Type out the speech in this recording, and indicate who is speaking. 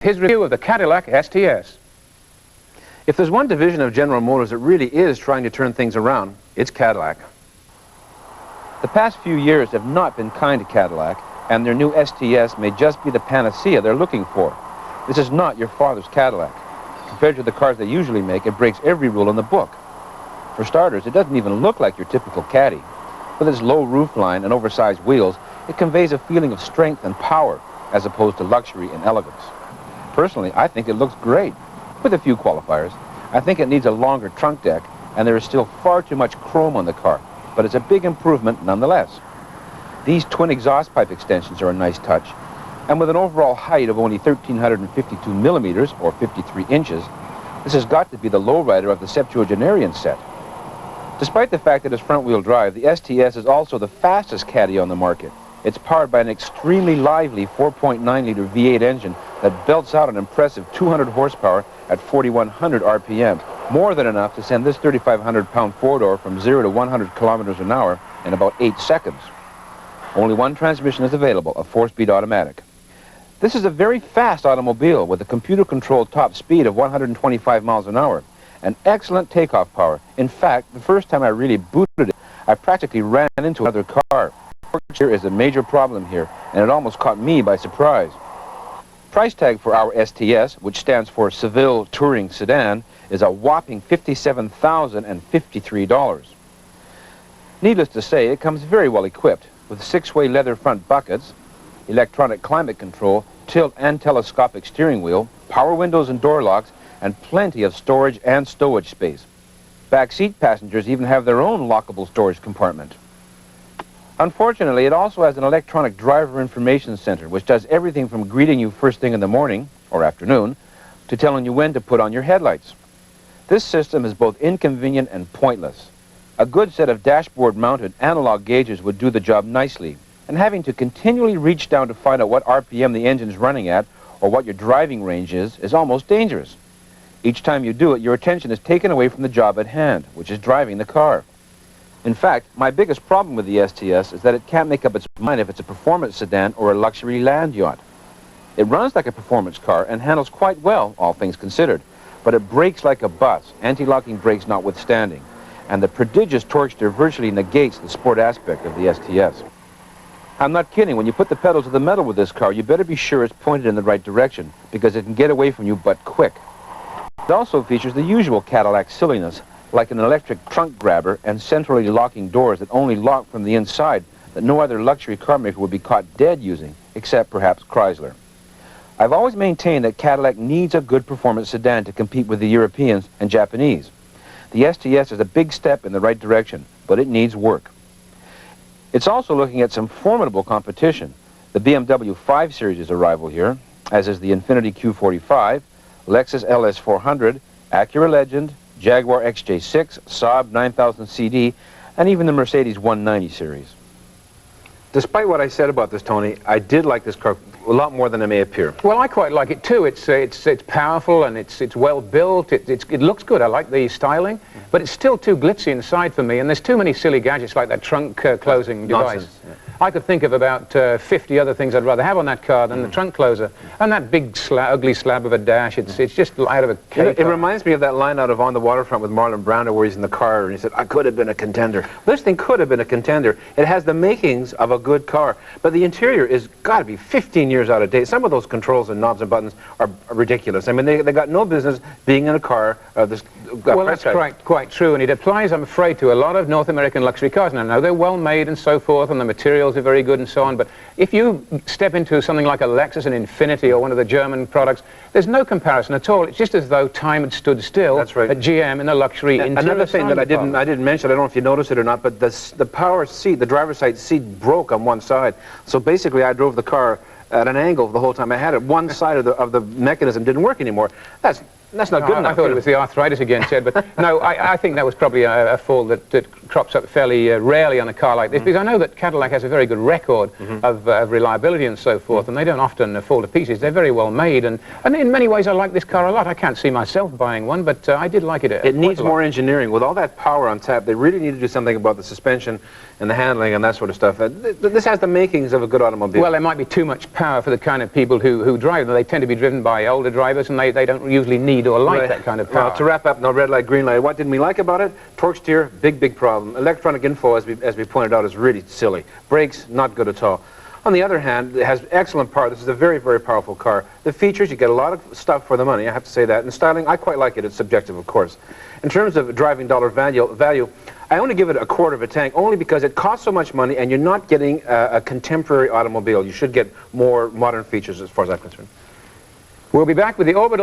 Speaker 1: his review of the Cadillac STS.
Speaker 2: If there's one division of General Motors that really is trying to turn things around, it's Cadillac. The past few years have not been kind to Cadillac, and their new STS may just be the panacea they're looking for. This is not your father's Cadillac. Compared to the cars they usually make, it breaks every rule in the book. For starters, it doesn't even look like your typical Caddy. With its low roofline and oversized wheels, it conveys a feeling of strength and power, as opposed to luxury and elegance. Personally, I think it looks great, with a few qualifiers. I think it needs a longer trunk deck, and there is still far too much chrome on the car, but it's a big improvement nonetheless. These twin exhaust pipe extensions are a nice touch, and with an overall height of only 1,352 millimeters, or 53 inches, this has got to be the lowrider of the septuagenarian set. Despite the fact that it's front-wheel drive, the STS is also the fastest Caddy on the market. It's powered by an extremely lively 4.9-liter V8 engine that belts out an impressive 200 horsepower at 4,100 RPM, more than enough to send this 3,500-pound four-door from 0 to 100 kilometers an hour in about 8 seconds. Only one transmission is available, a 4-speed automatic. This is a very fast automobile with a computer-controlled top speed of 125 miles an hour, and excellent takeoff power. In fact, the first time I really booted it, I practically ran into another car. Here is a major problem here, and it almost caught me by surprise. Price tag for our STS, which stands for Seville Touring Sedan, is a whopping $57,053. Needless to say, it comes very well equipped, with 6-way leather front buckets, electronic climate control, tilt and telescopic steering wheel, power windows and door locks, and plenty of storage and stowage space. Back seat passengers even have their own lockable storage compartment. Unfortunately, it also has an electronic driver information center, which does everything from greeting you first thing in the morning, or afternoon, to telling you when to put on your headlights. This system is both inconvenient and pointless. A good set of dashboard-mounted analog gauges would do the job nicely, and having to continually reach down to find out what RPM the engine's running at, or what your driving range is almost dangerous. Each time you do it, your attention is taken away from the job at hand, which is driving the car. In fact, my biggest problem with the STS is that it can't make up its mind if it's a performance sedan or a luxury land yacht. It runs like a performance car and handles quite well, all things considered, but it brakes like a bus, anti-locking brakes notwithstanding, and the prodigious torquester virtually negates the sport aspect of the STS. I'm not kidding. When you put the pedal to the metal with this car, you better be sure it's pointed in the right direction, because it can get away from you but quick. It also features the usual Cadillac silliness, like an electric trunk grabber and centrally locking doors that only lock from the inside, that no other luxury car maker would be caught dead using, except perhaps Chrysler. I've always maintained that Cadillac needs a good performance sedan to compete with the Europeans and Japanese. The STS is a big step in the right direction, but it needs work. It's also looking at some formidable competition. The BMW 5 Series is a rival here, as is the Infiniti Q45, Lexus LS400, Acura Legend, Jaguar XJ6, Saab 9000 CD, and even the Mercedes 190 series. Despite what I said about this, Tony, I did like this car a lot more than it may appear.
Speaker 1: Well, I quite like it too. It's powerful and it's well built. It looks good. I like the styling, but it's still too glitzy inside for me. And there's too many silly gadgets like that trunk closing device.
Speaker 2: Yeah.
Speaker 1: I could think of about 50 other things I'd rather have on that car than the trunk closer. And that big ugly slab of a dash. It's just out of a cake.
Speaker 2: It reminds me of that line out of On the Waterfront with Marlon Brando where he's in the car and he said, I could have been a contender. This thing could have been a contender. It has the makings of a good car, but the interior is got to be 15 years out of date. Some of those controls and knobs and buttons are ridiculous. I mean, they got no business being in a car of this.
Speaker 1: Well, that's quite true, and it applies, I'm afraid, to a lot of North American luxury cars. Now, they're well made and so forth, and the materials are very good and so on, but if you step into something like a Lexus, an Infiniti, or one of the German products, there's no comparison at all. It's just as though time had stood still at GM in the luxury interior.
Speaker 2: Another thing that I didn't mention, I don't know if you noticed it or not, but the power seat, the driver's side seat broke on one side. So basically, I drove the car at an angle the whole time I had it. One side of the mechanism didn't work anymore. That's That's not good enough.
Speaker 1: I thought it was the arthritis again, Ted, but no, I think that was probably a fault that crops up fairly rarely on a car like this, because I know that Cadillac has a very good record of reliability and so forth, and they don't often fall to pieces. They're very well made, and in many ways I like this car a lot. I can't see myself buying one, but I did like it.
Speaker 2: It needs more engineering. With all that power on tap, they really need to do something about the suspension and the handling and that sort of stuff. This has the makings of a good automobile.
Speaker 1: Well, there might be too much power for the kind of people who drive them. They tend to be driven by older drivers, and they don't usually need or like that kind of power.
Speaker 2: Well, to wrap up, no red light, green light. What didn't we like about it? Torque steer, big problem. Electronic info, as we pointed out, is really silly. Brakes, not good at all. On the other hand, it has excellent power. This is a very powerful car. The features, you get a lot of stuff for the money, I have to say that. And styling, I quite like it. It's subjective, of course. In terms of driving dollar value, I only give it a quarter of a tank, only because it costs so much money and you're not getting a contemporary automobile. You should get more modern features as far as I'm concerned.
Speaker 1: We'll be back with the Orbital